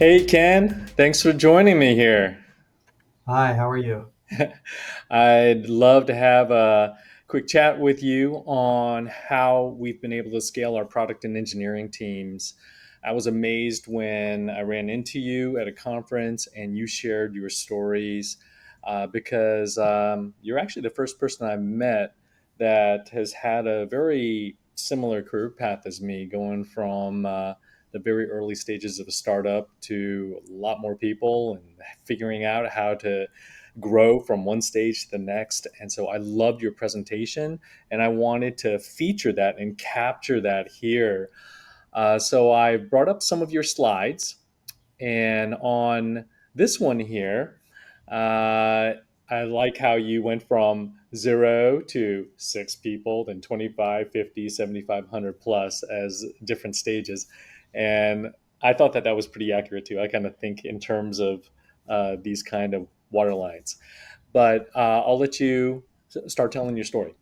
Hey Ken, thanks for joining me here. Hi, how are you? I'd love to have a quick chat with you on how we've been able to scale our product and engineering teams. I was amazed when I ran into you at a conference and you shared your stories because you're actually the first person I've met that has had a very similar career path as me, going from the very early stages of a startup to a lot more people and figuring out how to grow from one stage to the next. And so I loved your presentation and I wanted to feature that and capture that here. So I brought up some of your slides, and on this one here, I like how you went from 0 to 6 people, then 25, 50, 7,500 plus as different stages. And I thought that that was pretty accurate too. I kind of think in terms of these kind of water lines. But I'll let you start telling your story.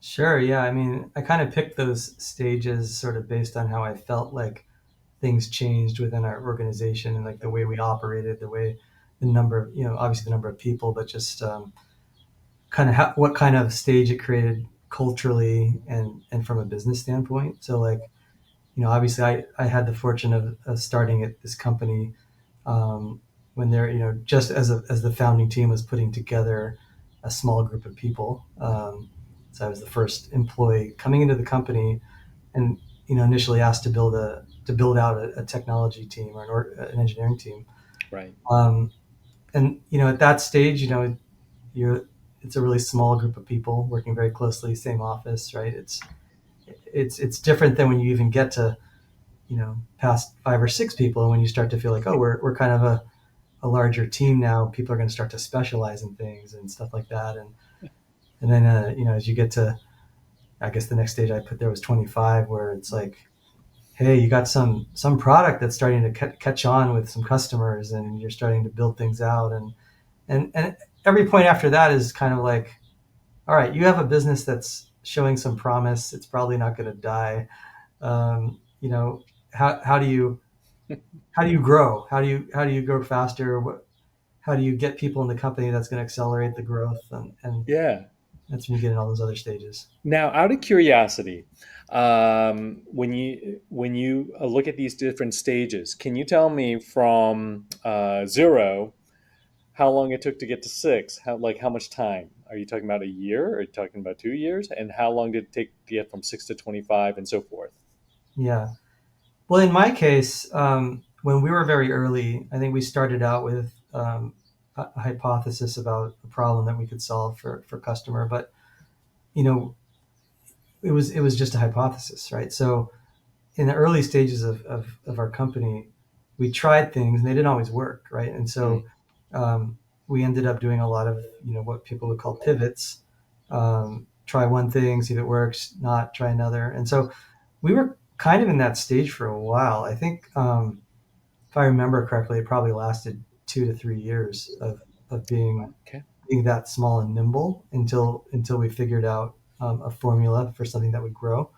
Sure, yeah. I mean, I kind of picked those stages sort of based on how I felt like things changed within our organization and like the way we operated, the way the number of, obviously the number of people, but just kind of what kind of stage it created culturally and from a business standpoint. So like, obviously I had the fortune of starting at this company when they're, just as the founding team was putting together a small group of people. So I was the first employee coming into the company, and initially asked to build out a technology team or an engineering team. Right. Um, and at that stage, you're it's a really small group of people working very closely, same office, right? It's different than when you even get to past 5 or 6 people, and when you start to feel like, oh, we're kind of a larger team now. People are going to start to specialize in things and stuff like that, and then as you get to, I guess the next stage I put there was 25, where it's like, hey, you got some product that's starting to catch on with some customers, and you're starting to build things out, and every point after that is kind of like, all right, you have a business that's showing some promise. It's probably not going to die. Um, you know, how do you grow? How do you grow faster? How do you get people in the company that's going to accelerate the growth? And Yeah. that's when you get in all those other stages. Now, out of curiosity, when you look at these different stages, can you tell me from 0 how long it took to get to 6? How much time? Are you talking about a year? Are you talking about 2 years? And how long did it take to get from 6 to 25 and so forth? Yeah. Well, in my case, when we were very early, I think we started out with a hypothesis about a problem that we could solve for customer, but you know, it was just a hypothesis, right? So in the early stages of our company, we tried things and they didn't always work, right? And Mm, so we ended up doing a lot of what people would call pivots. Try one thing, see if it works. Not try another. And so we were kind of in that stage for a while. I think if I remember correctly, it probably lasted 2 to 3 years of okay. being that small and nimble until we figured out a formula for something that would grow.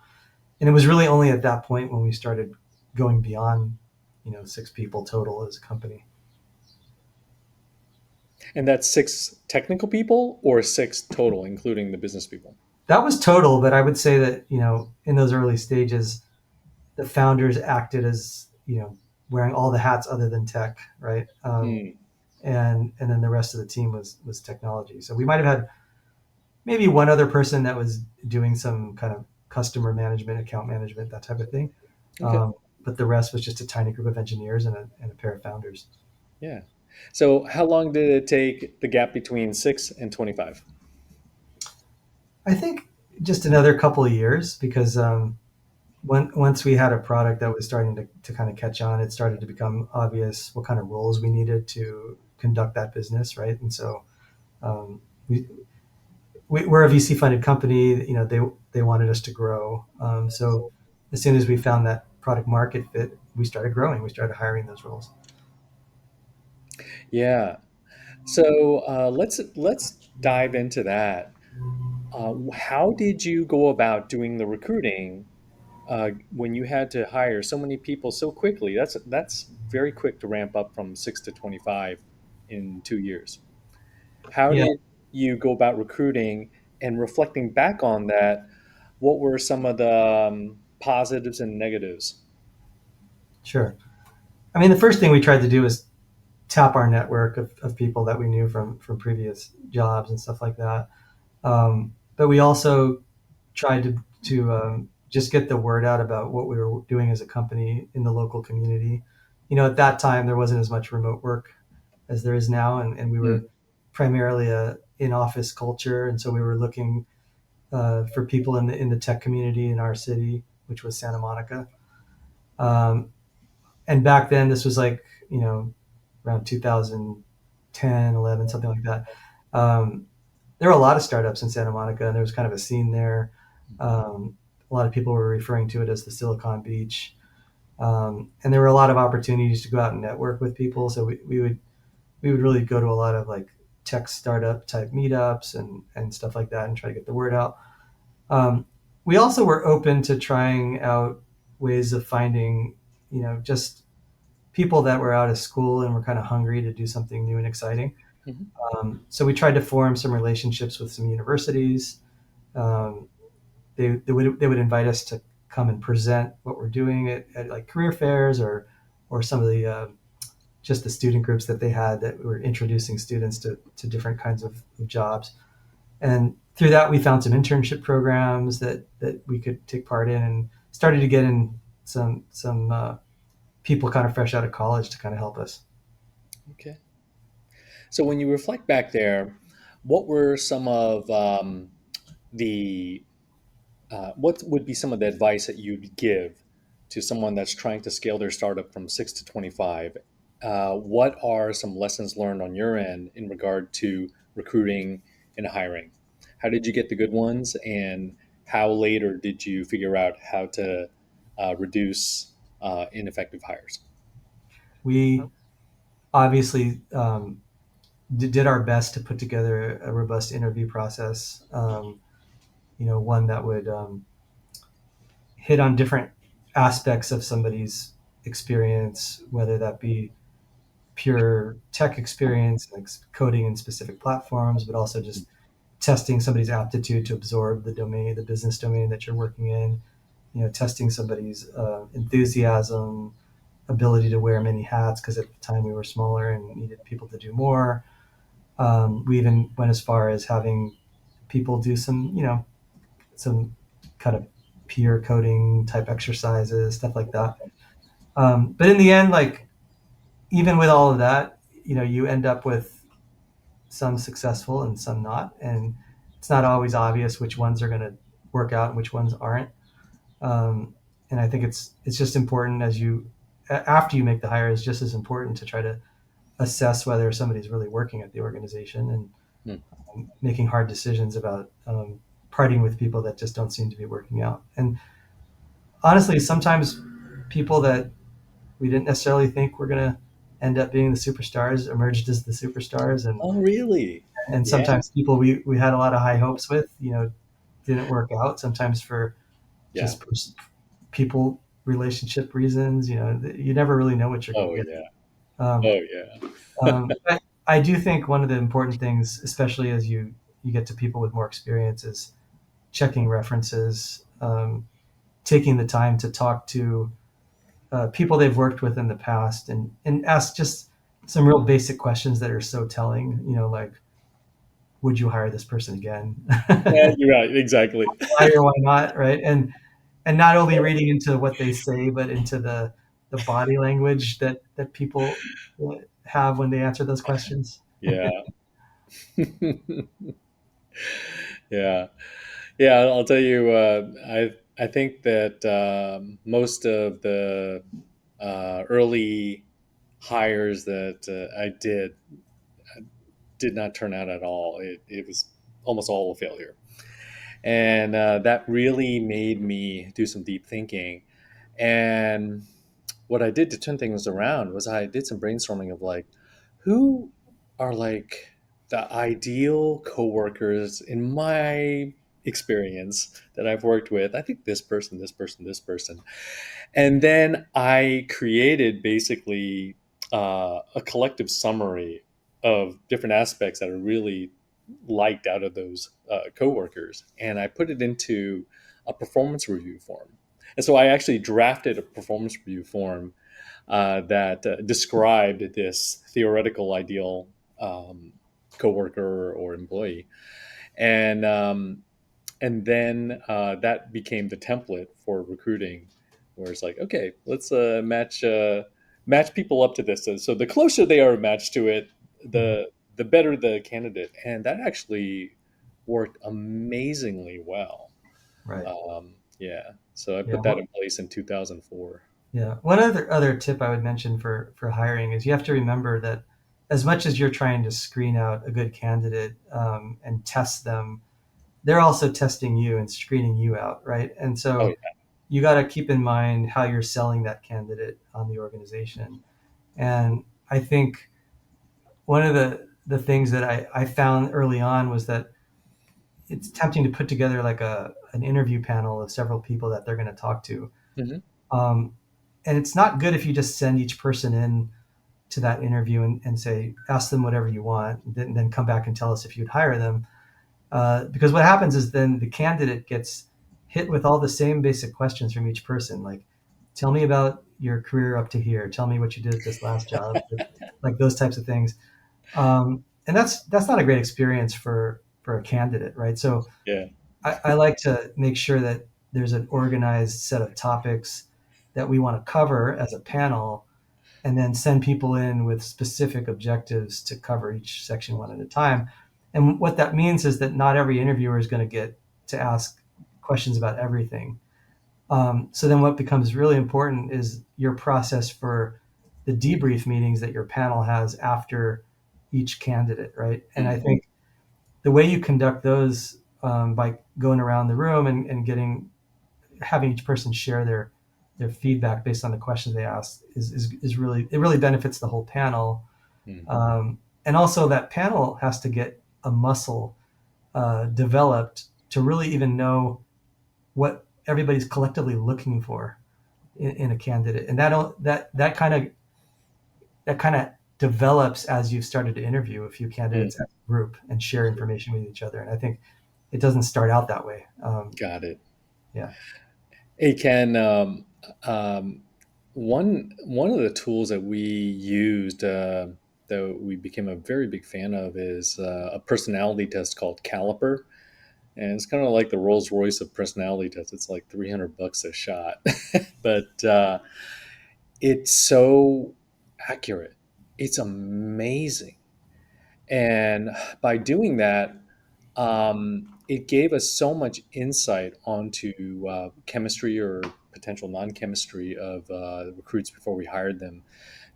And it was really only at that point when we started going beyond 6 people total as a company. And that's 6 technical people or 6 total, including the business people? That was total, but I would say that in those early stages, the founders acted as wearing all the hats other than tech, right? Mm, And then the rest of the team was technology. So we might have had maybe one other person that was doing some kind of customer management, account management, that type of thing. okay. But the rest was just a tiny group of engineers and a pair of founders. Yeah. So how long did it take the gap between 6 and 25? I think just another couple of years, because once we had a product that was starting to kind of catch on, it started to become obvious what kind of roles we needed to conduct that business, right? And so um, we, we're a VC funded company. They wanted us to grow. So as soon as we found that product market fit, we started growing. We started hiring those roles. Yeah. So let's dive into that. How did you go about doing the recruiting when you had to hire so many people so quickly. That's very quick to ramp up from 6 to 25 in 2 years. How Yeah, did you go about recruiting, and reflecting back on that? What were some of the positives and negatives? sure. I mean, the first thing we tried to do was tap our network of people that we knew from previous jobs and stuff like that. But we also tried to just get the word out about what we were doing as a company in the local community. At that time there wasn't as much remote work as there is now, and we were Mm, primarily a in-office culture, and so we were looking for people in the tech community in our city, which was Santa Monica. Um, and back then, this was like around 2010, 11, something like that. Um, there were a lot of startups in Santa Monica, and there was kind of a scene there. A lot of people were referring to it as the Silicon Beach, and there were a lot of opportunities to go out and network with people. So we would really go to a lot of like tech startup type meetups and stuff like that, and try to get the word out. Um, we also were open to trying out ways of finding, just people that were out of school and were kind of hungry to do something new and exciting. mhm. So we tried to form some relationships with some universities. Um, they would invite us to come and present what we're doing at like career fairs or some of the just the student groups that they had that were introducing students to different kinds of jobs. And through that, we found some internship programs that we could take part in, and started to get in some people kind of fresh out of college to kind of help us. Okay. So when you reflect back there, what were some of the what would be some of the advice that you'd give to someone that's trying to scale their startup from 6 to 25? What are some lessons learned on your end in regard to recruiting and hiring? How did you get the good ones, and how later did you figure out how to reduce ineffective hires? We obviously did our best to put together a robust interview process. One that would hit on different aspects of somebody's experience, whether that be pure tech experience, like coding in specific platforms, but also just testing somebody's aptitude to absorb the domain, the business domain that you're working in. Testing somebody's enthusiasm, ability to wear many hats, because at the time we were smaller and needed people to do more. We even went as far as having people do some kind of peer coding type exercises, stuff like that. But in the end, like even with all of that, you end up with some successful and some not, and it's not always obvious which ones are going to work out and which ones aren't. Um, and I think it's just important as after you make the hire, is just as important to try to assess whether somebody's really working at the organization, and Hmm. making hard decisions about parting with people that just don't seem to be working out. And honestly, sometimes people that we didn't necessarily think were going to end up being the superstars emerged as the superstars, and Oh, really? and Yeah. sometimes people we had a lot of high hopes with, didn't work out. Sometimes for Yeah. just people relationship reasons. You never really know what you're going Oh, to get. yeah. Um, Oh, yeah. but I do think one of the important things, especially as you get to people with more experience, is checking references, taking the time to talk to people they've worked with in the past, and ask just some real basic questions that are so telling. Like, would you hire this person again? Yeah, you're right. Exactly. Why or why not, right? And not only reading into what they say, but into the body language that people have when they answer those questions. Yeah. Yeah. Yeah. I'll tell you, I think that most of the early hires that I did not turn out at all. It was almost all a failure. And that really made me do some deep thinking. And what I did to turn things around was I did some brainstorming of like, who are like the ideal coworkers in my experience that I've worked with. I think this person, this person, this person. And then I created basically a collective summary of different aspects that I really liked out of those coworkers, and I put it into a performance review form. And so I actually drafted a performance review form that described this theoretical ideal coworker or employee, and that became the template for recruiting, where it's like, okay, let's match people up to this. So the closer they are matched to it, Mhm. the better the candidate, and that actually worked amazingly well. Right. Yeah, so I Yeah. put that in place in 2004. Yeah. One other tip I would mention for hiring is you have to remember that as much as you're trying to screen out a good candidate and test them, they're also testing you and screening you out, right? And Oh so you got to keep in mind how you're selling that candidate on the organization. And I think one of the things that I found early on was that it's tempting to put together like an interview panel of several people that they're going to talk to. yeah. Hmm. Um, and it's not good if you just send each person in to that interview and say, ask them whatever you want, and then come back and tell us if you'd hire them. Because what happens is then the candidate gets hit with all the same basic questions from each person, like, tell me about your career up to here. Tell me what you did at this last job, like those types of things. And that's not a great experience for a candidate, right? So Yeah. I like to make sure that there's an organized set of topics that we want to cover as a panel, and then send people in with specific objectives to cover each section one at a time. And what that means is that not every interviewer is going to get to ask questions about everything. So then what becomes really important is your process for the debrief meetings that your panel has after each candidate, right? And I Mm. think the way you conduct those by going around the room and having each person share their feedback based on the questions they ask is really, it really benefits the whole panel. Mm. And also that panel has to get a muscle developed to really even know what everybody's collectively looking for in a candidate, and that kind of develops as you've started to interview a few Mm. candidates as a group and share information with each other. And I think it doesn't start out that way. Got it. Yeah. Hey Ken, um, one of the tools that we used that we became a very big fan of is a personality test called Caliper, and it's kind of like the Rolls Royce of personality tests. It's like $300 a shot, but it's so accurate. It's amazing, and by doing that, it gave us so much insight onto chemistry or potential non-chemistry of the recruits before we hired them.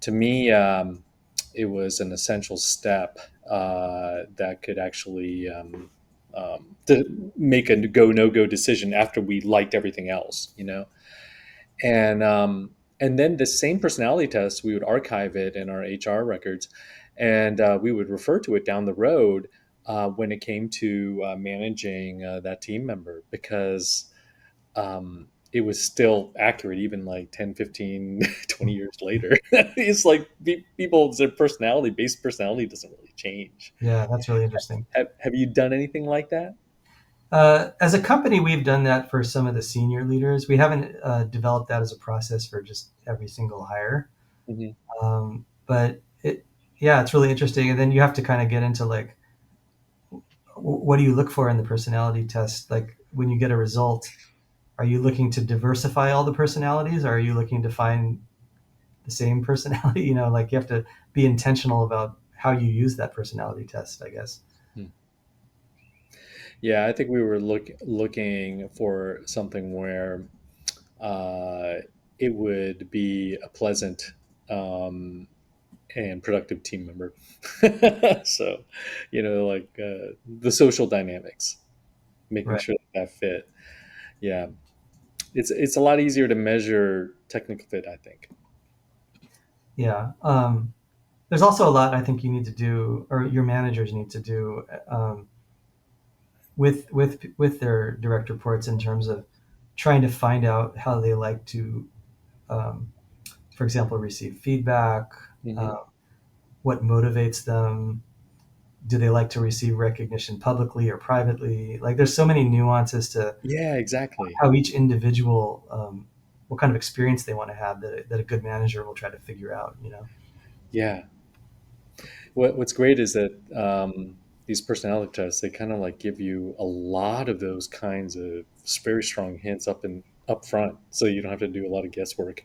To me, it was an essential step that could actually make a go no go decision after we liked everything else, and and then the same personality test, we would archive it in our HR records, and we would refer to it down the road when it came to managing that team member, because it was still accurate even like 10, 15, 20 years later. It's like people's their personality, base personality doesn't really change. Yeah, that's really interesting. Have you done anything like that? As a company, we've done that for some of the senior leaders. We haven't developed that as a process for just every single hire. Hmm. But yeah, it's really interesting. And then you have to kind of get into like, what do you look for in the personality test? Like when you get a result, are you looking to diversify all the personalities, or are you looking to find the same personality? Like you have to be intentional about how you use that personality test, I guess. Yeah, I think we were looking for something where uh, it would be a pleasant um, and productive team member. So, like the social dynamics, making Right. sure that fit. Yeah, it's a lot easier to measure technical fit, I think. Yeah. There's also a lot I think you need to do, or your managers need to do, with their direct reports in terms of trying to find out how they like to, um, for example, receive feedback, Hmm. uh, what motivates them. Do they like to receive recognition publicly or privately? Like, there's so many nuances to Yeah, exactly. how each individual, what kind of experience they want to have that a good manager will try to figure out. You know, Yeah. What's great is that these personality tests, they kind of like give you a lot of those kinds of very strong hints up front, so you don't have to do a lot of guesswork.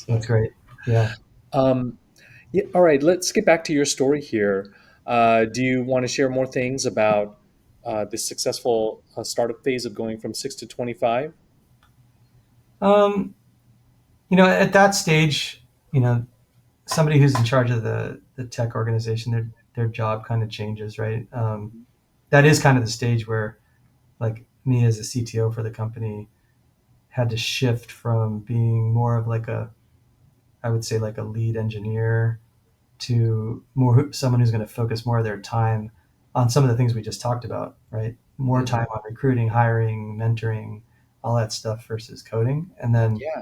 that's So, great. Yeah. um, yeah, all right, let's get back to your story here. Do you want to share more things about the successful startup phase of going from 6 to 25? Um, at that stage, somebody who's in charge of the tech organization, their job kind of changes, right? That is kind of the stage where, like, me as a CTO for the company had to shift from being more of like I would say like a lead engineer to more someone who's going to focus more of their time on some of the things we just talked about, right? More Hmm. time on recruiting, hiring, mentoring, all that stuff versus coding. And then Yeah,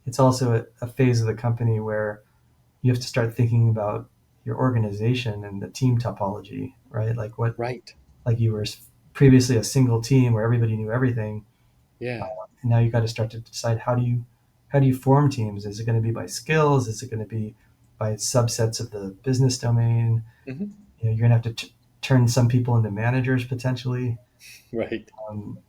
it's also a phase of the company where you have to start thinking about your organization and the team topology, right? right. Like you were previously a single team where everybody knew everything, Yeah. and now you got to start to decide how do you form teams? Is it going to be by skills? Is it going to be by subsets of the business domain? Hmm. You're going to have to turn some people into managers potentially. Right.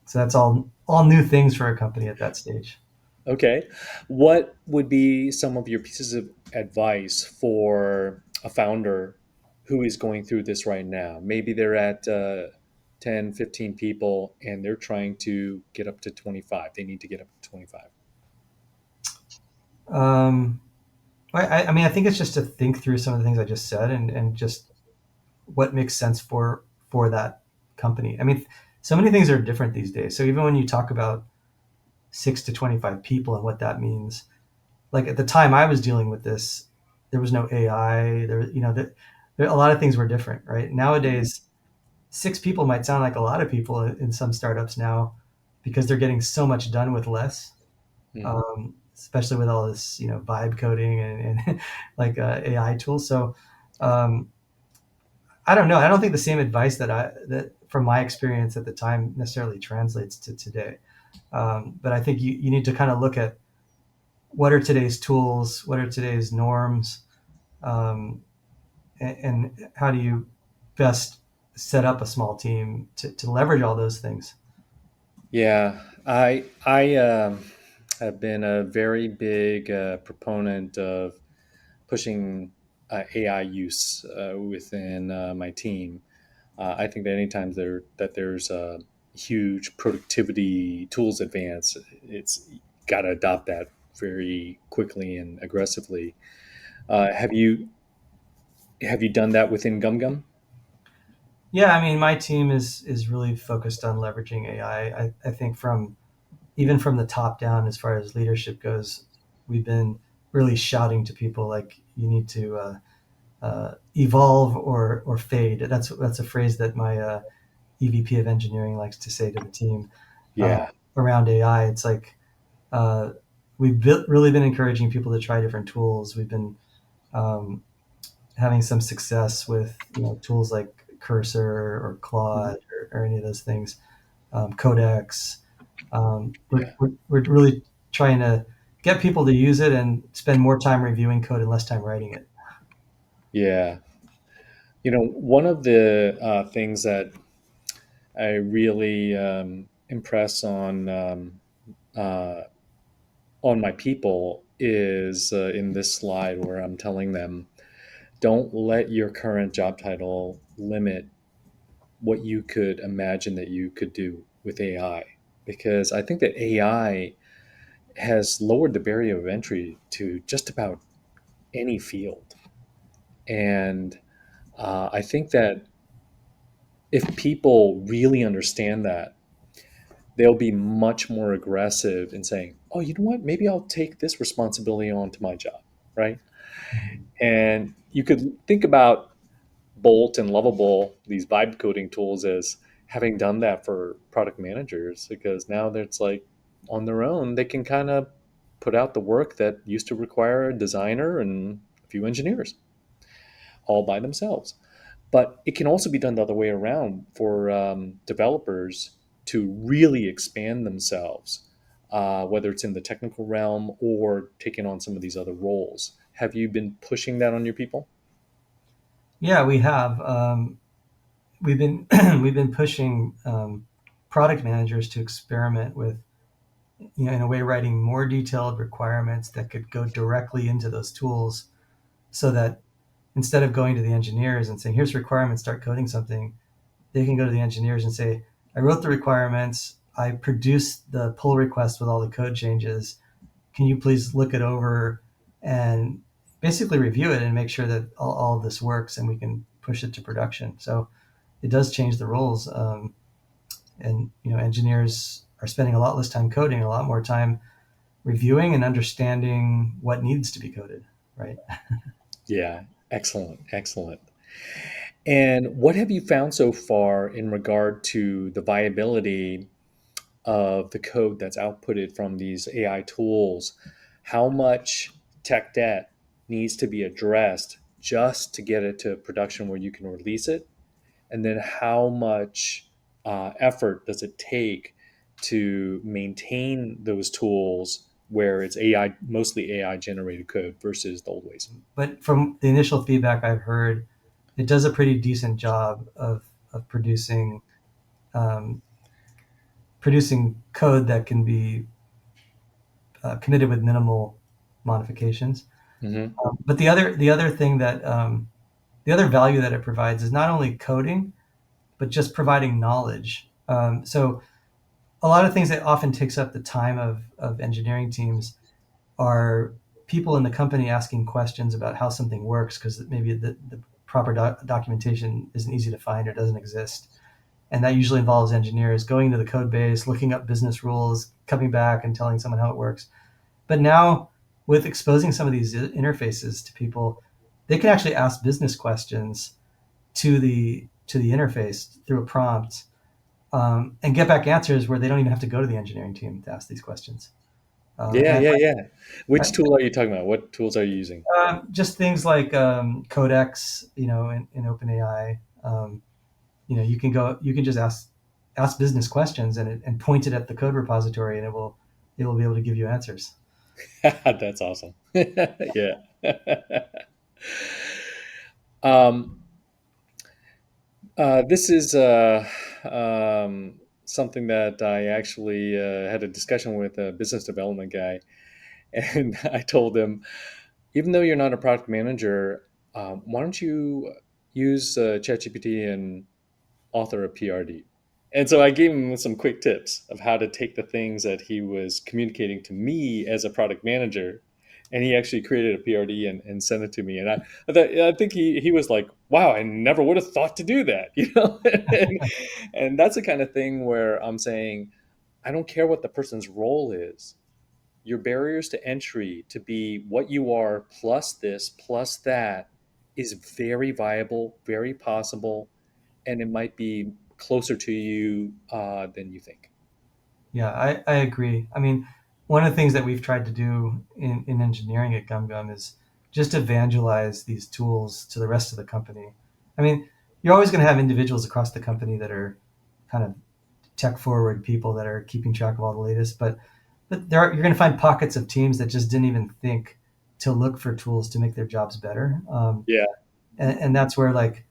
So that's all new things for a company at that stage. Okay. What would be some of your pieces of advice for a founder who is going through this right now? Maybe they're at 10, 15 people and they're trying to get up to 25. They need to get up to 25. Um, I mean, I think it's just to think through some of the things I just said and just what makes sense for that company. I mean, so many things are different these days. So even when you talk about 6 to 25 people and what that means, like at the time I was dealing with this, there was no AI. A lot of things were different, right? Mhm. Nowadays, 6 people might sound like a lot of people in some startups now because they're getting so much done with less, Mm. especially with all this, vibe coding and like AI tools. So um, I don't know. I don't think the same advice that from my experience at the time necessarily translates to today. But I think you need to kind of look at what are today's tools, what are today's norms, um, and how do you best set up a small team to leverage all those things. Yeah, I have been a very big proponent of pushing AI use within my team. I think that anytime there's a huge productivity tools advance, it's got to adopt that very quickly and aggressively. Have you done that within GumGum? Yeah, I mean, my team is really focused on leveraging AI. I think from even from the top down, as far as leadership goes, we've been really shouting to people like you need to evolve or fade. That's a phrase that my EVP of engineering likes to say to the team Yeah, around AI. It's like uh, really been encouraging people to try different tools. We've been um, having some success with tools like Cursor or mhm, Claude or any of those things, Codex. yeah, We're really trying to get people to use it and spend more time reviewing code and less time writing it. yeah. One of the things that I really impress uh, on my people is in this slide where I'm telling them, don't let your current job title limit what you could imagine that you could do with AI. Because I think that AI has lowered the barrier of entry to just about any field. And I think that if people really understand that, they'll be much more aggressive in saying, oh, you know what? Maybe I'll take this responsibility onto my job, right? And you could think about Bolt and Lovable, these vibe coding tools, as having done that for product managers, because now it's like on their own, they can kind of put out the work that used to require a designer and a few engineers all by themselves. But it can also be done the other way around for developers to really expand themselves, whether it's in the technical realm or taking on some of these other roles. Have you been pushing that on your people? Yeah, we have. We've been we've been pushing product managers to experiment with, in a way, writing more detailed requirements that could go directly into those tools, so that instead of going to the engineers and saying, "Here's requirements, start coding something," they can go to the engineers and say, "I wrote the requirements. I produced the pull request with all the code changes. Can you please look it over and basically review it and make sure that all of this works and we can push it to production?" So it does change the roles. And engineers are spending a lot less time coding, a lot more time reviewing and understanding what needs to be coded, right? Yeah, excellent, excellent. And what have you found so far in regard to the viability of the code that's outputted from these AI tools? How much tech debt needs to be addressed just to get it to production where you can release it? And then how much effort does it take to maintain those tools where it's AI, mostly AI generated code versus the old ways? But from the initial feedback I've heard, it does a pretty decent job of um, producing code that can be committed with minimal modifications. Hmm. But the other thing that the other value that it provides is not only coding, but just providing knowledge. So a lot of things that often takes up the time of engineering teams are people in the company asking questions about how something works, because maybe the proper documentation isn't easy to find or doesn't exist. And that usually involves engineers going to the code base, looking up business rules, coming back and telling someone how it works. But now, with exposing some of these interfaces to people, they can actually ask business questions to the interface through a prompt, and get back answers where they don't even have to go to the engineering team to ask these questions. Yeah, And yeah, yeah. I, Which tool are you talking about? What tools are you using? just things like Codex, in OpenAI. You can just ask business questions, and point it at the code repository, and it will be able to give you answers. That's awesome. Yeah. um, this is something that I actually had a discussion with a business development guy, and I told him, even though you're not a product manager, why don't you use ChatGPT and author a PRD? And so I gave him some quick tips of how to take the things that he was communicating to me as a product manager. And he actually created a PRD and sent it to me. And I think he was like, wow, I never would have thought to do that, and that's the kind of thing where I'm saying, I don't care what the person's role is. Your barriers to entry to be what you are plus this plus that is very viable, very possible, and it might be closer to you than you think. Yeah, I agree. I mean, one of the things that we've tried to do in engineering at GumGum is just evangelize these tools to the rest of the company. I mean, you're always going to have individuals across the company that are kind of tech forward people that are keeping track of all the latest, but you're going to find pockets of teams that just didn't even think to look for tools to make their jobs better. Yeah, And that's where, like,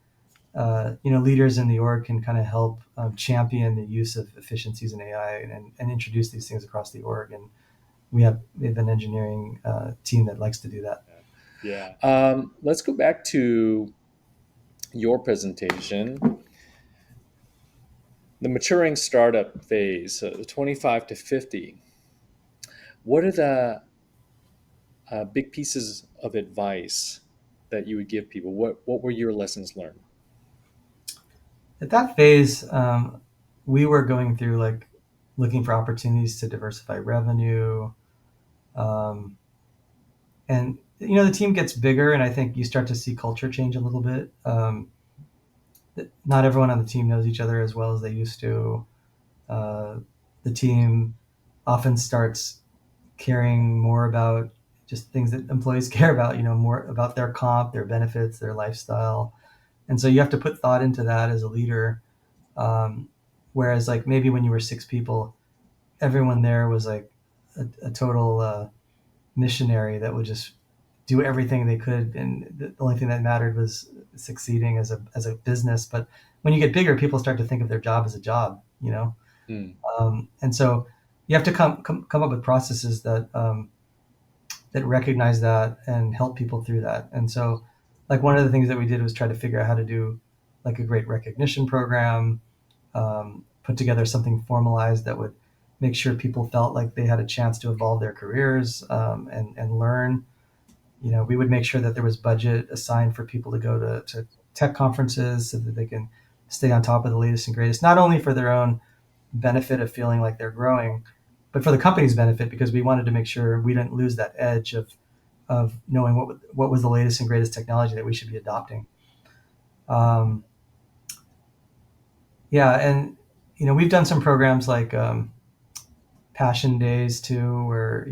leaders in the org can kind of help champion the use of efficiencies in AI, and introduce these things across the org. And we have an engineering team that likes to do that. yeah. Let's go back to your presentation. The maturing startup phase, 25 to 50. What are the big pieces of advice that you would give people? What were your lessons learned? At that phase, we were going through, like, looking for opportunities to diversify revenue, um, and the team gets bigger, and I think you start to see culture change a little bit. not everyone on the team knows each other as well as they used to. Uh, the team often starts caring more about just things that employees care about, more about their comp, their benefits, their lifestyle. And so you have to put thought into that as a leader. Um, Whereas, like, maybe when you were six people, everyone there was like a total missionary that would just do everything they could, and the only thing that mattered was succeeding as a business. But when you get bigger, people start to think of their job as a job. Hmm. And so you have to come up with processes that recognize that and help people through that. And so, like, one of the things that we did was try to figure out how to do like a great recognition program, put together something formalized that would make sure people felt like they had a chance to evolve their careers, and learn. We would make sure that there was budget assigned for people to go to tech conferences so that they can stay on top of the latest and greatest, not only for their own benefit of feeling like they're growing, but for the company's benefit, because we wanted to make sure we didn't lose that edge of knowing what was the latest and greatest technology that we should be adopting. Um, yeah, and we've done some programs like passion days too, where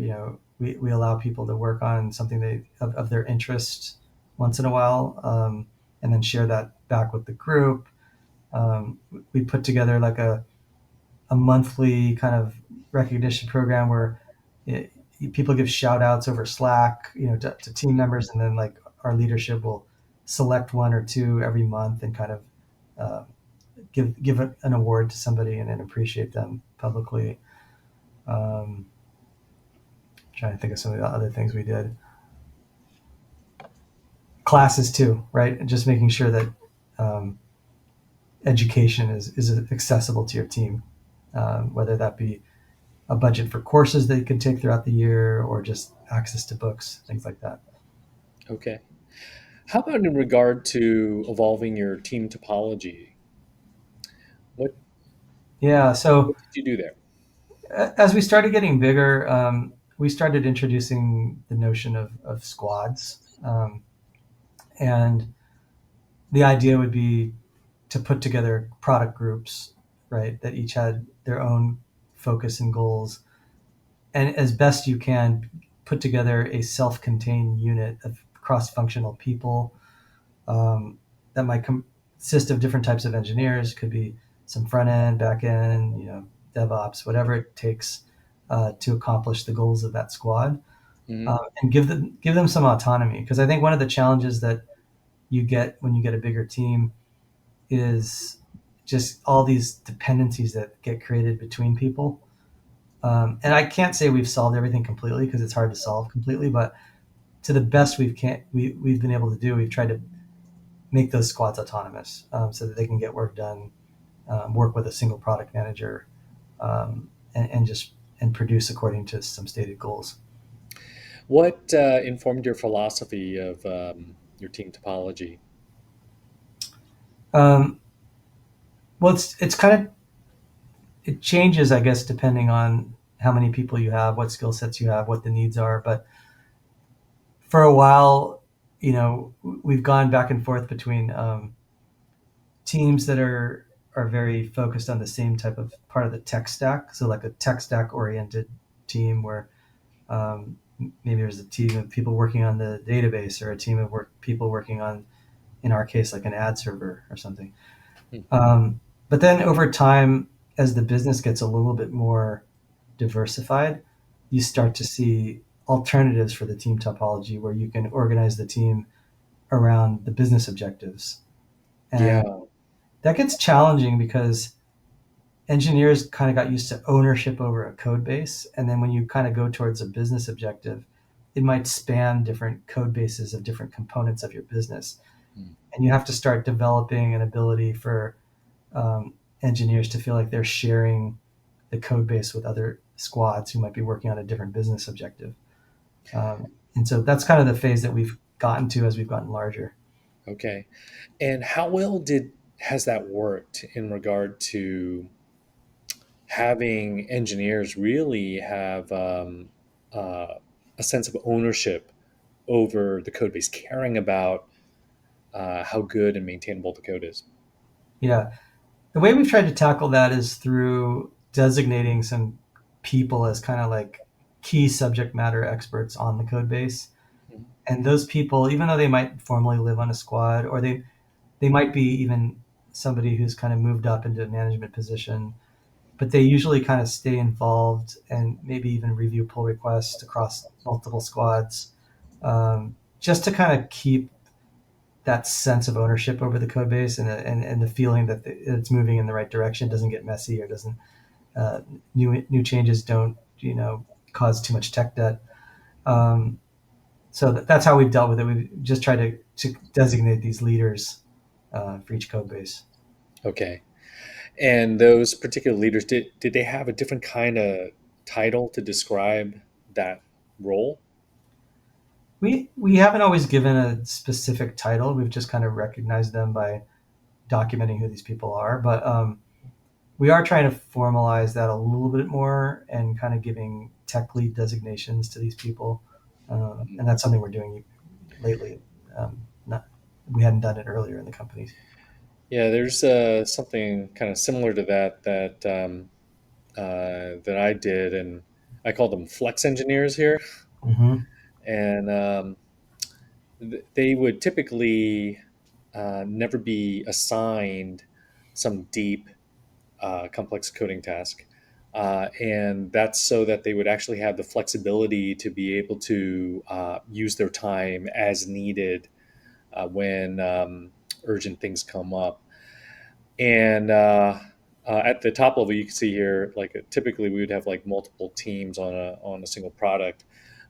we allow people to work on something of their interest once in a while, and then share that back with the group. We put together like a monthly kind of recognition program where it, people give shout outs over Slack, to team members, and then like our leadership will select one or two every month and kind of uh, give an award to somebody and then appreciate them publicly. Um, Trying to think of some of the other things we did. Classes too, right? And just making sure that um, education is accessible to your team, whether that be a budget for courses that you can take throughout the year or just access to books, things like that. Okay. How about in regard to evolving your team topology? What Yeah. So what did you do there? as we started getting bigger, we started introducing the notion of squads. And the idea would be to put together product groups, right, that each had their own focus and goals. And as best you can, put together a self contained unit of cross functional people, um, that might consist of different types of engineers. Could be some front end, back end, DevOps, whatever it takes to accomplish the goals of that squad, Hmm. and give them some autonomy. Because I think one of the challenges that you get when you get a bigger team is just all these dependencies that get created between people. And I can't say we've solved everything completely because it's hard to solve completely, but to the best we've been able to do, we've tried to make those squads autonomous, so that they can get work done, work with a single product manager, and just and produce according to some stated goals. What informed your philosophy of your team topology? Um, well, it's kind of it changes, I guess, depending on how many people you have, what skill sets you have, what the needs are. But for a while, we've gone back and forth between teams that are very focused on the same type of part of the tech stack. So like a tech stack oriented team where maybe there's a team of people working on the database or a team of people working on, in our case, like an ad server or something. Hmm. But then over time, as the business gets a little bit more diversified, you start to see alternatives for the team topology where you can organize the team around the business objectives. And Yeah. that gets challenging because engineers kind of got used to ownership over a code base. And then when you kind of go towards a business objective, it might span different code bases of different components of your business. Hmm. And you have to start developing an ability for engineers to feel like they're sharing the code base with other squads who might be working on a different business objective. And so that's kind of the phase that we've gotten to as we've gotten larger. Okay. And how well did has that worked in regard to having engineers really have uh, a sense of ownership over the code base, caring about how good and maintainable the code is? Yeah. The way we've tried to tackle that is through designating some people as kind of like key subject matter experts on the code base. Mhm. And those people, even though they might formally live on a squad, or they might be even somebody who's kind of moved up into a management position, but they usually kind of stay involved and maybe even review pull requests across multiple squads, just to kind of keep that sense of ownership over the code base and the feeling that it's moving in the right direction, doesn't get messy, or doesn't uh, new changes don't cause too much tech debt. Um, so that's how we've dealt with it. We've just tried to designate these leaders for each code base. Okay. And those particular leaders, did they have a different kind of title to describe that role? We haven't always given a specific title. We've just kind of recognized them by documenting who these people are. But we are trying to formalize that a little bit more and kind of giving tech lead designations to these people. And that's something we're doing lately. Not, we hadn't done it earlier in the companies. Yeah, there's something kind of similar to that I did, and I call them flex engineers here. Hmm. And they would typically never be assigned some deep, complex coding task. And that's so that they would actually have the flexibility to be able to use their time as needed when urgent things come up. And at the top level, you can see here, like typically we would have like multiple teams on a single product.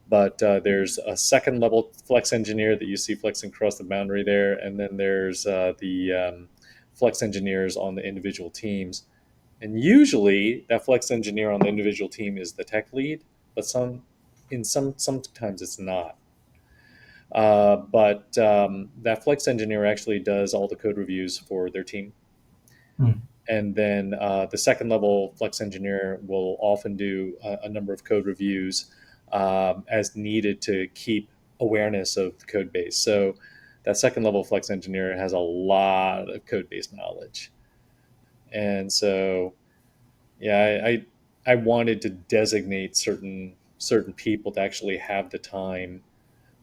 But there's a second level flex engineer that you see flexing across the boundary there, and then there's the flex engineers on the individual teams. And usually, that flex engineer on the individual team is the tech lead, but sometimes it's not. But that flex engineer actually does all the code reviews for their team, Hmm. and then the second level flex engineer will often do a number of code reviews as needed to keep awareness of the code base. So that second level flex engineer has a lot of code base knowledge, and so yeah, I wanted to designate certain people to actually have the time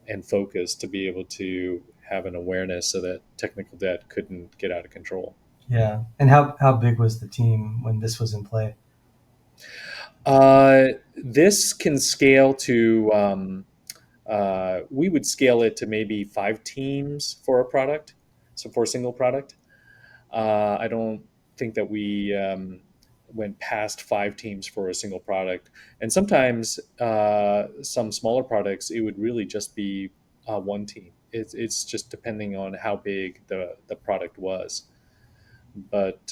and focus to be able to have an awareness so that technical debt couldn't get out of control. Yeah. And how big was the team when this was in play? This can scale to, we would scale it to maybe 5 teams for a product, so for a single product. I don't think that we went past 5 teams for a single product. And sometimes some smaller products, it would really just be one team. It's just depending on how big the product was. But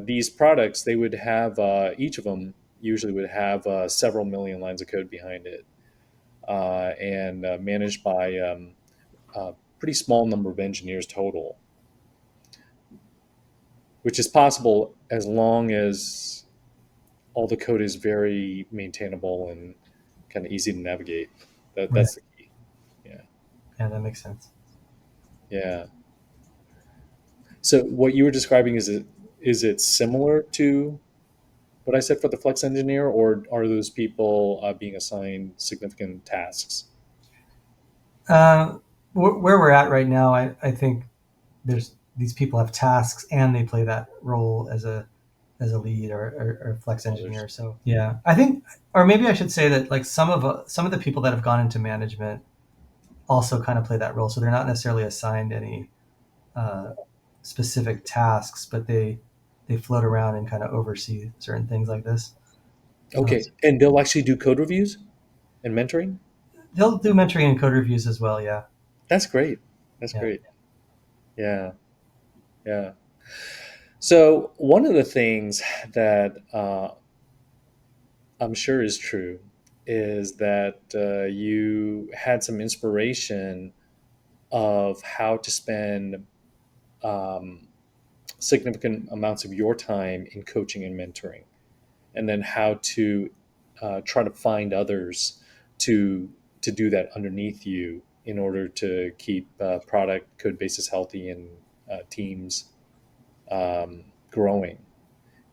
these products, they would have each of them usually would have several million lines of code behind it, and managed by a pretty small number of engineers total, which is possible as long as all the code is very maintainable and kind of easy to navigate. Right. That's the key. Yeah, Yeah, that makes sense. yeah. So what you were describing, is it similar to what I said for the flex engineer, or are those people being assigned significant tasks? Uh, where we're at right now, I think there's these people have tasks and they play that role as a lead or flex Others. engineer. So yeah, I think, or maybe I should say that like some of the people that have gone into management also kind of play that role. So they're not necessarily assigned any uh, specific tasks, but they float around and kind of oversee certain things like this. Okay, and they'll actually do code reviews and mentoring. They'll do mentoring and code reviews as well. Yeah, That's great. That's yeah, great. Yeah, yeah. So one of the things that I'm sure is true is that you had some inspiration of how to spend um, significant amounts of your time in coaching and mentoring, and then how to try to find others to do that underneath you in order to keep product code bases healthy and teams growing.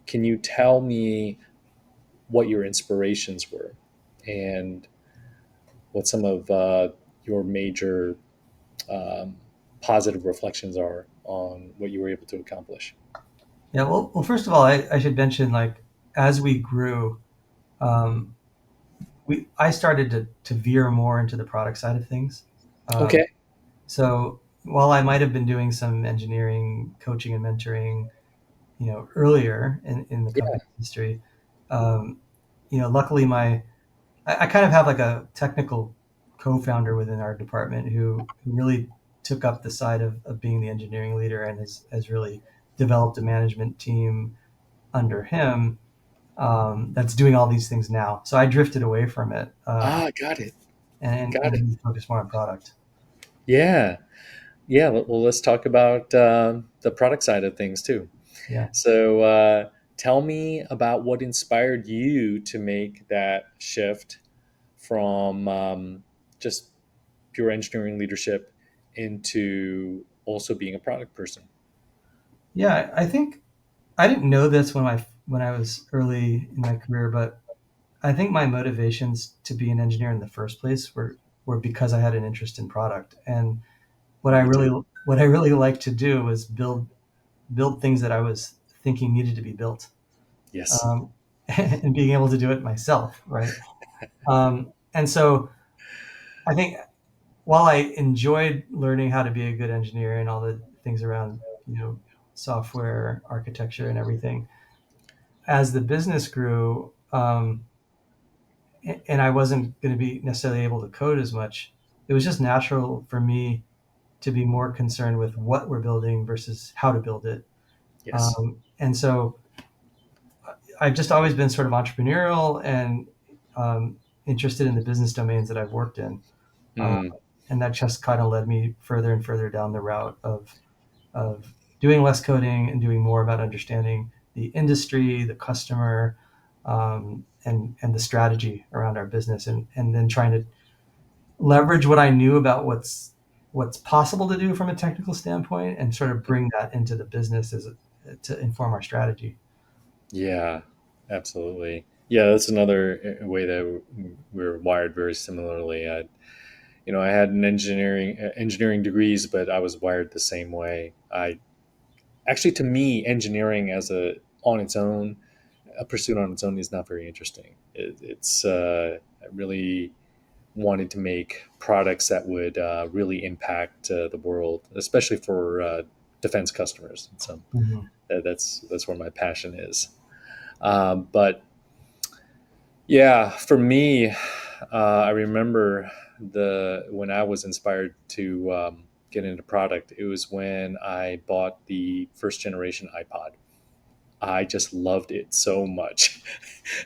Can you tell me what your inspirations were and what some of your major um, positive reflections are on what you were able to accomplish? Yeah. Well, first of all, I should mention, like, as we grew, um, I started to veer more into the product side of things. Okay. So while I might have been doing some engineering coaching and mentoring, earlier in the Yeah. company history, um, luckily I kind of have like a technical co-founder within our department who really took up the side of being the engineering leader and has really developed a management team under him, that's doing all these things now. So I drifted away from it, Got it. and Got it. really focused more on product. Yeah. Yeah. Well, let's talk about the product side of things too. Yeah. So, tell me about what inspired you to make that shift from just pure engineering leadership into also being a product person. Yeah, I think I didn't know this when I was early in my career, but I think my motivations to be an engineer in the first place were because I had an interest in product, and Me too. what I really liked to do was build things that I was thinking needed to be built, Yes. um, and being able to do it myself, right? And so I think while I enjoyed learning how to be a good engineer and all the things around, software architecture and everything, as the business grew, and I wasn't going to be necessarily able to code as much, it was just natural for me to be more concerned with what we're building versus how to build it. Yes. And so I've just always been sort of entrepreneurial and interested in the business domains that I've worked in. Uh, Mm, and that just kind of led me further and further down the route of doing less coding and doing more about understanding the industry, the customer, and the strategy around our business, and then trying to leverage what I knew about what's possible to do from a technical standpoint and sort of bring that into the business to inform our strategy. yeah, absolutely. Yeah, that's another way that we're wired very similarly. I had an engineering degrees, but I was wired the same way. I actually, to me, engineering as on its own, a pursuit on its own is not very interesting. I really wanted to make products that would really impact the world, especially for defense customers. And so Mhm. that's where my passion is. But yeah, for me, I remember the when I was inspired to get into product. It was when I bought the first generation iPod. I just loved it so much,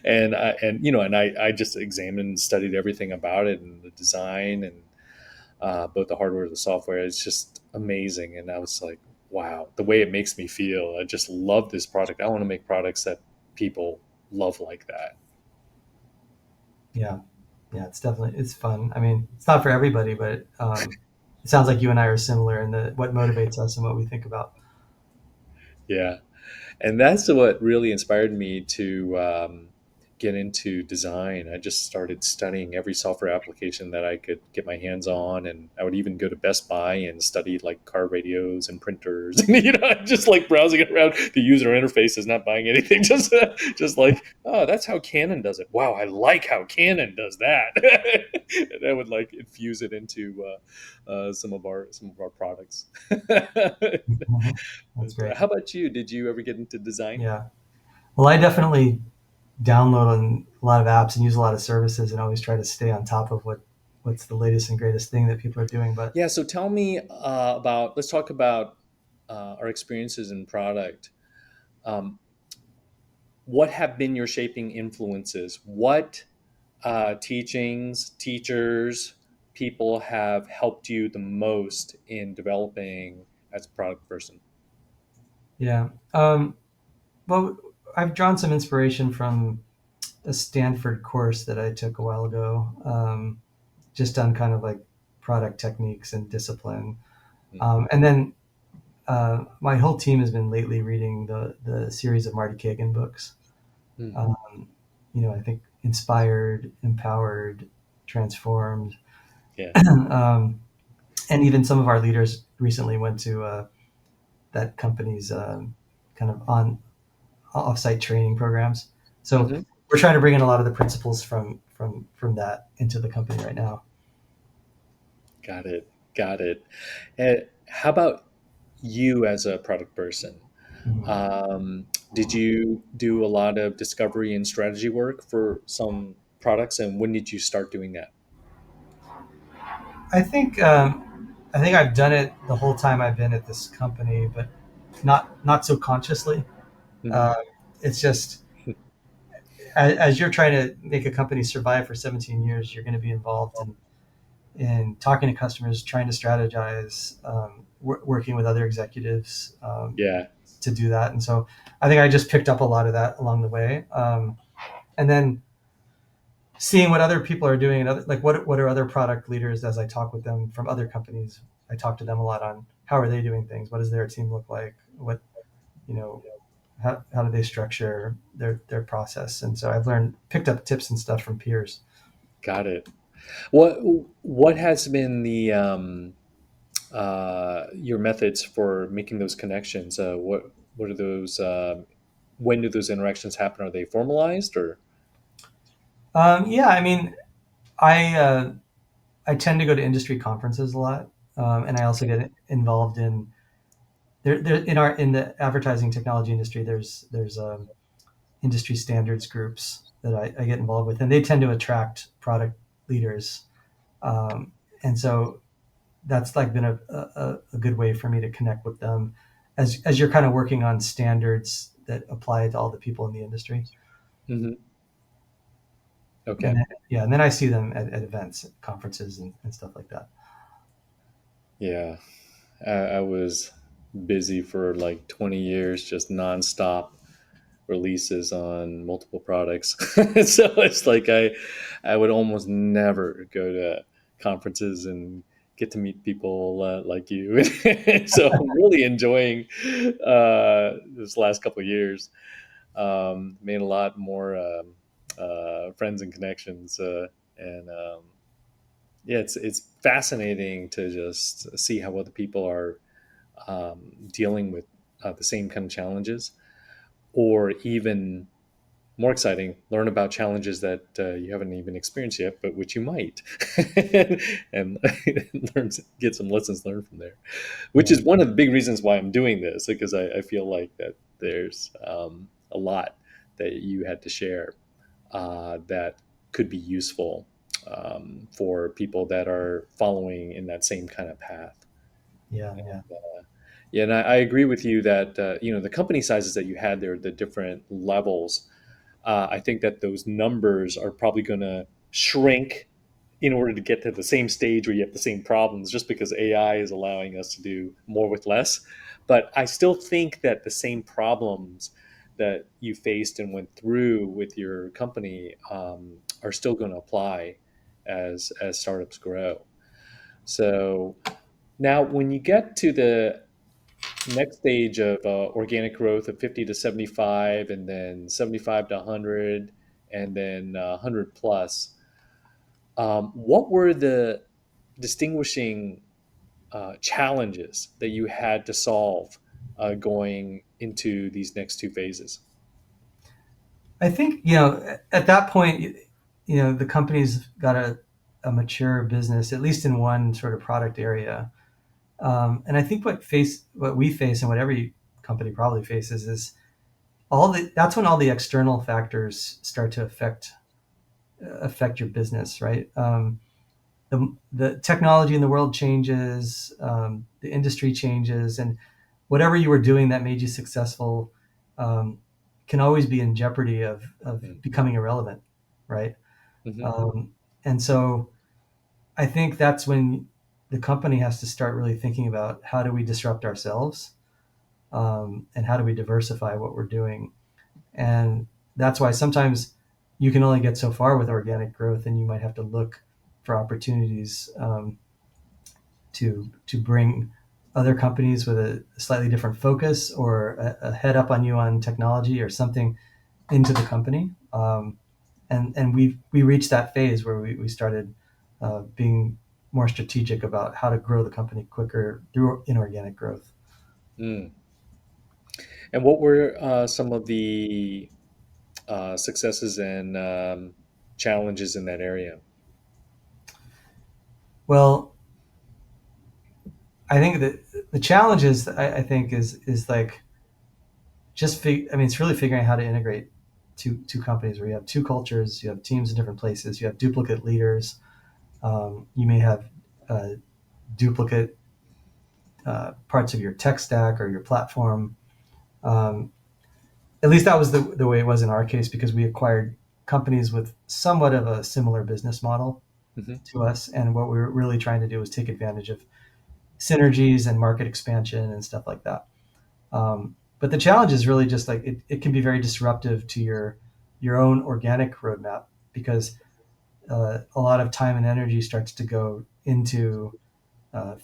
and I just examined and studied everything about it and the design and both the hardware and the software. It's just amazing, and I was like, wow, the way it makes me feel. I just love this product. I want to make products that people love like that. Yeah, yeah, it's fun. I mean, it's not for everybody, but it sounds like you and I are similar in the what motivates us and what we think about. Yeah. And that's what really inspired me to get into design. I just started studying every software application that I could get my hands on, and I would even go to Best Buy and study like car radios and printers. Just like browsing around the user interfaces, not buying anything. Just like, oh, that's how Canon does it. Wow, I like how Canon does that. And I would like infuse it into some of our products. That's great. How about you? Did you ever get into design? Yeah. Well, I definitely download on a lot of apps and use a lot of services and always try to stay on top of what's the latest and greatest thing that people are doing. But Yeah, so tell me let's talk about our experiences in product. Um, what have been your shaping influences? What teachings, teachers, people have helped you the most in developing as a product person? yeah, well, I've drawn some inspiration from a Stanford course that I took a while ago, just on kind of like product techniques and discipline. Mm. And then my whole team has been lately reading the series of Marty Kagan books. Mm, Um, I think inspired, empowered, transformed, yeah. um, and even some of our leaders recently went to that company's kind of on offsite training programs. So Hmm. we're trying to bring in a lot of the principles from that into the company right now. Got it. Got it. How about you as a product person? Mhm. Did you do a lot of discovery and strategy work for some products, and when did you start doing that? I think I think I've done it the whole time I've been at this company, but not so consciously. Hmm. Uh, it's just as you're trying to make a company survive for 17 years, you're going to be involved in talking to customers, trying to strategize, working with other executives Yeah. to do that. And so I think I just picked up a lot of that along the way. And then seeing what other people are doing and other, like what are other product leaders as I talk with them from other companies. I talk to them a lot on how are they doing things? What does their team look like? What, you know, how do they structure their process? And so I've picked up tips and stuff from peers. Got it. What what has been the your methods for making those connections? What are those? When do those interactions happen? Are they formalized or? Yeah, I mean, I uh, I tend to go to industry conferences a lot, and I also Okay. get involved in there in the advertising technology industry. There's industry standards groups that I get involved with, and they tend to attract product leaders, um, and so that's like been a good way for me to connect with them as you're kind of working on standards that apply to all the people in the industry. Hmm. And Okay. then, yeah, and then I see them at events, conferences, and stuff like that. Yeah. I was busy for like 20 years, just nonstop releases on multiple products. So it's like I would almost never go to conferences and get to meet people like you. So I'm really enjoying this last couple of years. Made a lot more friends and connections, and yeah, it's fascinating to just see how other people are dealing with the same kind of challenges, or even more exciting, learn about challenges that you haven't even experienced yet, but which you might, and learn, get some lessons learned from there. Which Yeah, is one of the big reasons why I'm doing this, because I feel like that there's a lot that you had to share that could be useful for people that are following in that same kind of path. yeah, yeah, Yeah, and I agree with you that the company sizes that you had there, the different levels. I think that those numbers are probably going to shrink in order to get to the same stage where you have the same problems, just because AI is allowing us to do more with less. But I still think that the same problems that you faced and went through with your company are still going to apply as startups grow. So now, when you get to the next stage of organic growth of 50 to 75, and then 75 to 100, and then 100 plus, what were the distinguishing challenges that you had to solve going into these next two phases? I think at that point, the company's got a mature business, at least in one sort of product area. And I think what we face and what every company probably faces is that's when all the external factors start to affect your business, right? The technology in the world changes, the industry changes, and whatever you were doing that made you successful um, can always be in jeopardy of becoming irrelevant, right? Mm-hmm. Um, and so I think that's when the company has to start really thinking about how do we disrupt ourselves, and how do we diversify what we're doing. And that's why sometimes you can only get so far with organic growth, and you might have to look for opportunities to bring other companies with a slightly different focus or a head up on you on technology or something into the company. And we reached that phase where we started being more strategic about how to grow the company quicker through inorganic growth. Mm. And what were some of the successes and challenges in that area? Well, I think that the challenge is, I think, is like I mean, it's really figuring out how to integrate two companies where you have two cultures, you have teams in different places, you have duplicate leaders, you may have uh, duplicate parts of your tech stack or your platform. Um, at least that was the way it was in our case because we acquired companies with somewhat of a similar business model Hmm. to us, and what we were really trying to do was take advantage of synergies and market expansion and stuff like that. But the challenge is really just like it can be very disruptive to your own organic roadmap because a lot of time and energy starts to go into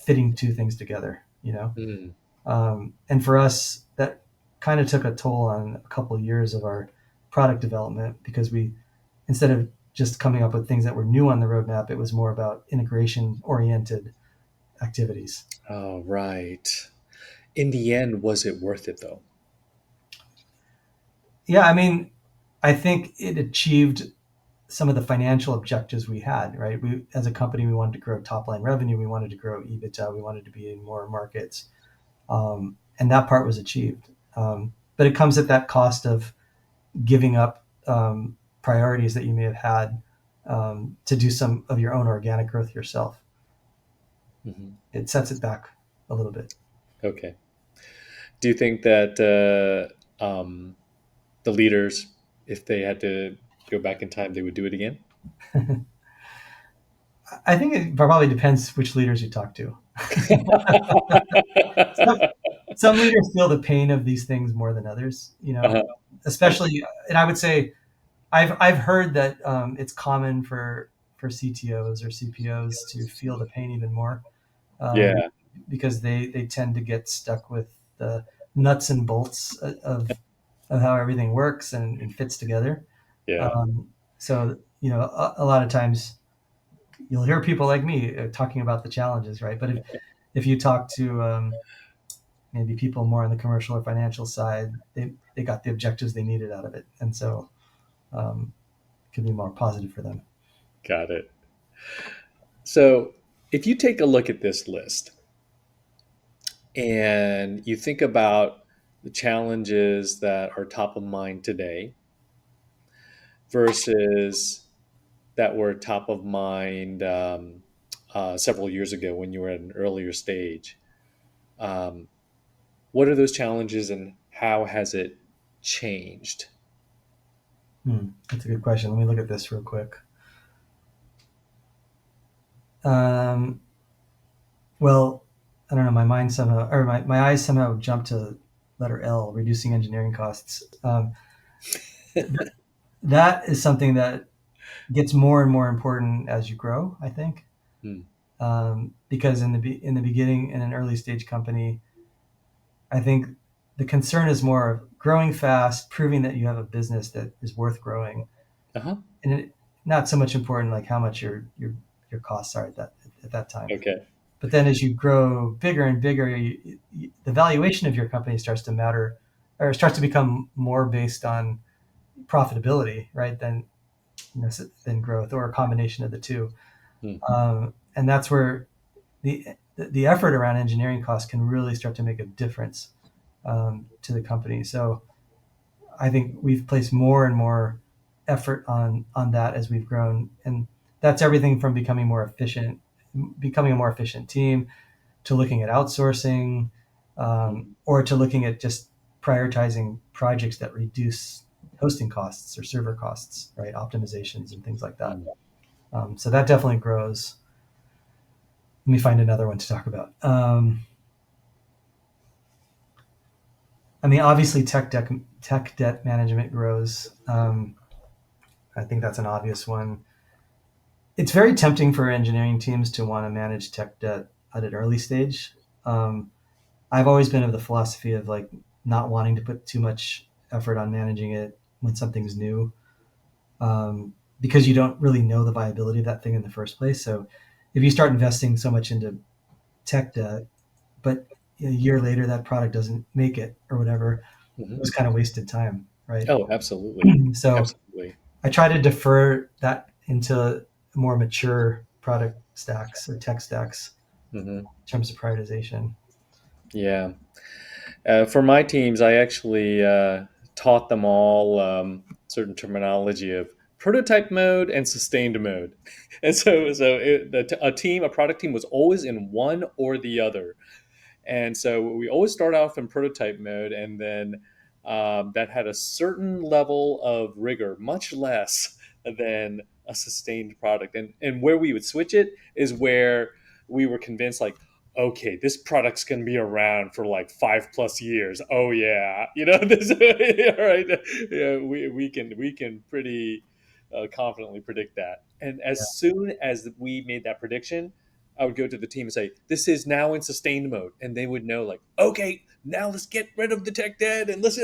fitting two things together, you know. Mm. And for us, that kind of took a toll on a couple of years of our product development because we, instead of just coming up with things that were new on the roadmap, it was more about integration oriented activities. Oh, right. In the end, was it worth it though? Yeah, I mean, I think it achieved some of the financial objectives we had, right? We, as a company, we wanted to grow top line revenue, we wanted to grow EBITDA, we wanted to be in more markets, and that part was achieved. But it comes at that cost of giving up priorities that you may have had to do some of your own organic growth yourself. Hmm. It sets it back a little bit. Okay. Do you think that the leaders, if they had to go back in time, they would do it again? I think it probably depends which leaders you talk to. some, some leaders feel the pain of these things more than others, you know, Uh-huh. especially, and I would say I've heard that it's common for CTOs or CPOs to feel the pain even more um, Yeah, because they tend to get stuck with the nuts and bolts of how everything works and fits together. yeah. Um, so you know, a lot of times you'll hear people like me talking about the challenges, right? But if you talk to maybe people more on the commercial or financial side, they got the objectives they needed out of it, and so um, it can be more positive for them. Got it. So if you take a look at this list and you think about the challenges that are top of mind today versus that were top of mind several years ago when you were at an earlier stage, um, what are those challenges and how has it changed? That's a good question. Let me look at this real quick. Um, well, I don't know. My mind somehow, or my eyes somehow jumped to letter L, reducing engineering costs. That is something that gets more and more important as you grow. I think Hmm. because in the beginning, in an early stage company, I think the concern is more of growing fast, proving that you have a business that is worth growing, Uh-huh. and not so much important like how much your costs are at that time. Okay. But then as you grow bigger and bigger, the valuation of your company starts to matter, or starts to become more based on profitability, right? Than growth, or a combination of the two. Hmm. And that's where the effort around engineering costs can really start to make a difference to the company. So I think we've placed more and more effort on that as we've grown, and that's everything from becoming a more efficient team, to looking at outsourcing, Hmm. or to looking at just prioritizing projects that reduce hosting costs or server costs, right? Optimizations and things like that. Hmm. So that definitely grows. Let me find another one to talk about. I mean, obviously, tech debt management grows. I think that's an obvious one. It's very tempting for engineering teams to want to manage tech debt at an early stage. I've always been of the philosophy of like not wanting to put too much effort on managing it when something's new, because you don't really know the viability of that thing in the first place. So if you start investing so much into tech debt, but a year later that product doesn't make it or whatever, it Hmm. was kind of wasted time, right? Oh, absolutely. So Absolutely. I try to defer that into more mature product stacks or tech stacks Hmm. in terms of prioritization. Yeah. For my teams, I actually taught them all certain terminology of prototype mode and sustained mode. And a product team was always in one or the other. And so we always start off in prototype mode, and then that had a certain level of rigor, much less than a sustained product. And where we would switch it is where we were convinced, like, okay, this product's going to be around for like 5+ years. Oh yeah, this. All right, yeah, we can pretty confidently predict that. And Yeah. as soon as we made that prediction, I would go to the team and say, "This is now in sustained mode," and they would know, like, "Okay, now let's get rid of the tech debt and let's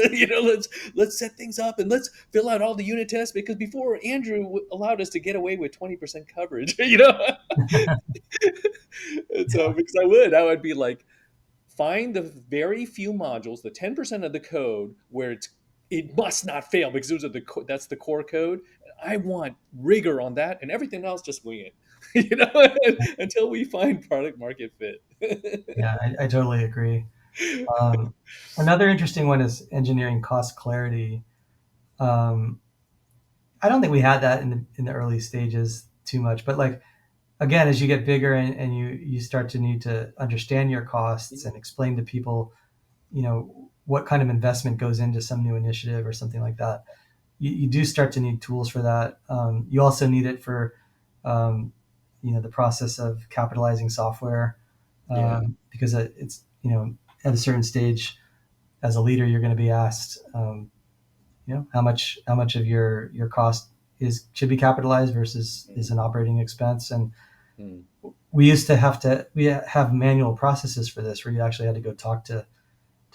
let's set things up and let's fill out all the unit tests because before Andrew allowed us to get away with 20% coverage, and so Yeah. because I would be like, find the very few modules, the 10% of the code where it must not fail because those are that's the core code. I want rigor on that, and everything else just wing it, until we find product market fit. Yeah, I totally agree. Um, Another interesting one is engineering cost clarity. Um, I don't think we had that in the early stages too much, but like again, as you get bigger and you start to need to understand your costs and explain to people, what kind of investment goes into some new initiative or something like that, you do start to need tools for that. You also need it for, um, the process of capitalizing software, Yeah. because it's at a certain stage as a leader, you're going to be asked, how much of your cost is should be capitalized versus is Mm, an operating expense. And mm, we have manual processes for this where you actually had to go talk to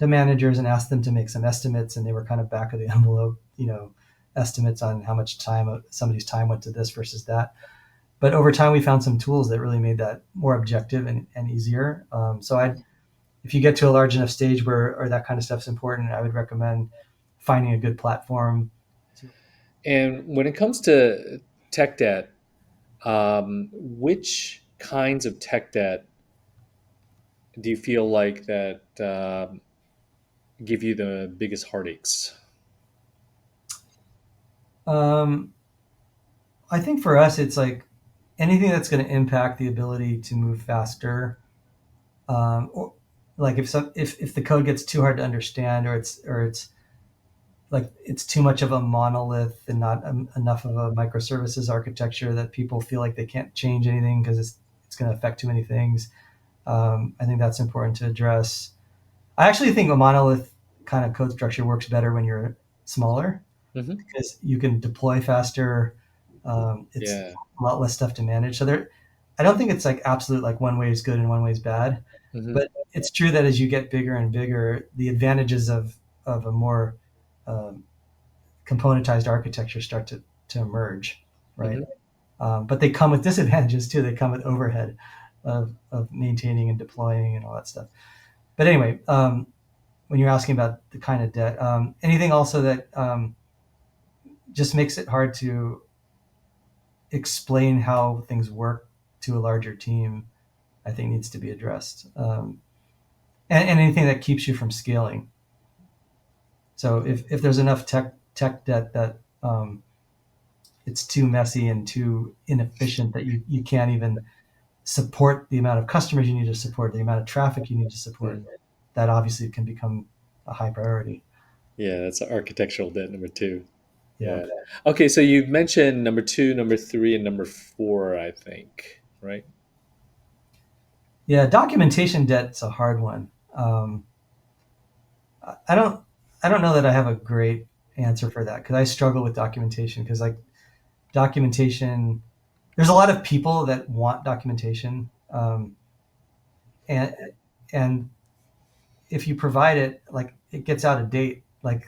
managers and ask them to make some estimates, and they were kind of back of the envelope, estimates on how much time somebody's time went to this versus that. But over time, we found some tools that really made that more objective and easier. So mm. if you get to a large enough stage where or that kind of stuff's important, I would recommend finding a good platform. To, And when it comes to tech debt, which kinds of tech debt do you feel like that give you the biggest heartaches? um, I think for us, it's like anything that's going to impact the ability to move faster, or like if the code gets too hard to understand, or it's like it's too much of a monolith and not enough of a microservices architecture that people feel like they can't change anything because it's going to affect too many things. I think that's important to address. I actually think a monolith kind of code structure works better when you're smaller Hmm. because you can deploy faster. It's Yeah. a lot less stuff to manage. So I don't think it's like absolute like one way is good and one way is bad, Hmm. but it's true that as you get bigger and bigger, the advantages of a more um, componentized architecture start to emerge, right? Hmm. But they come with disadvantages too. They come with overhead of maintaining and deploying and all that stuff. But anyway, when you're asking about the kind of debt, anything also that just makes it hard to explain how things work to a larger team, I think needs to be addressed. And anything that keeps you from scaling. So if there's enough tech debt that it's too messy and too inefficient that you can't even support the amount of customers you need to support, the amount of traffic you need to support, Mm. that obviously can become a high priority. Yeah, that's architectural debt number two. Yeah. Yeah. Okay, so you've mentioned number two, number three, and number four, I think, right? Yeah. Documentation debt's a hard one. I don't, I don't know that I have a great answer for that because I struggle with documentation because like documentation, there's a lot of people that want documentation. And, and if you provide it, like it gets out of date like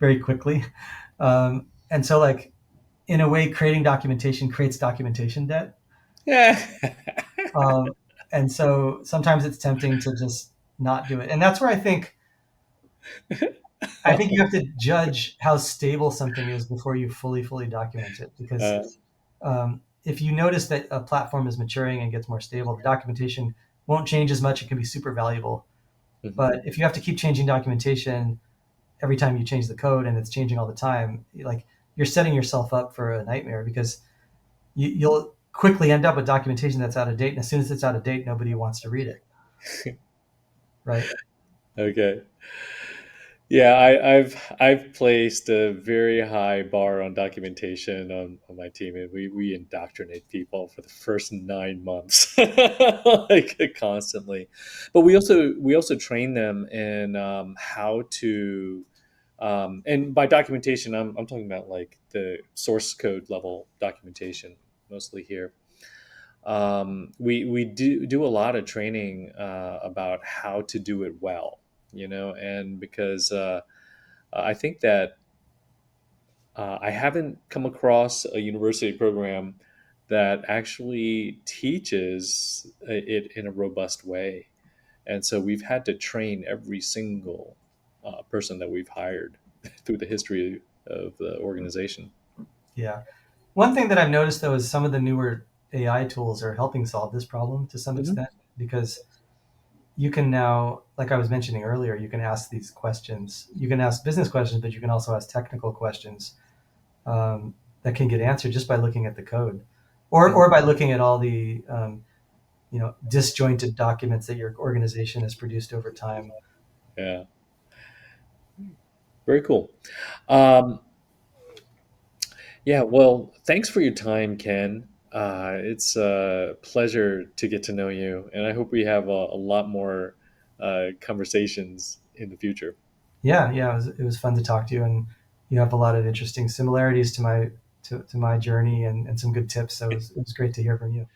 very quickly. And so like in a way, creating documentation creates documentation debt. Yeah. Um, and so sometimes it's tempting to just not do it. And that's where I think you have to judge how stable something is before you fully document it. Because uh, if you notice that a platform is maturing and gets more stable, the documentation won't change as much. It can be super valuable. mhm. But if you have to keep changing documentation every time you change the code and it's changing all the time, like you're setting yourself up for a nightmare because you'll quickly end up with documentation that's out of date. And as soon as it's out of date, nobody wants to read it, right? Okay. Yeah, I've placed a very high bar on documentation on my team, and we indoctrinate people for the first 9 months, like constantly. But we also train them in how to, and by documentation, I'm talking about like the source code level documentation mostly here. We do a lot of training about how to do it well, and because I think that I haven't come across a university program that actually teaches it in a robust way. And so we've had to train every single person that we've hired through the history of the organization. Yeah. One thing that I've noticed though is some of the newer AI tools are helping solve this problem to some Hmm. extent because you can now, like I was mentioning earlier, you can ask these questions. You can ask business questions, but you can also ask technical questions that can get answered just by looking at the code, or by looking at all the disjointed documents that your organization has produced over time. Yeah, very cool. Um, Yeah, well, thanks for your time, Ken. It's a pleasure to get to know you, and I hope we have a lot more conversations in the future. Yeah, it was fun to talk to you, and you have a lot of interesting similarities to my journey and some good tips. So it was great to hear from you.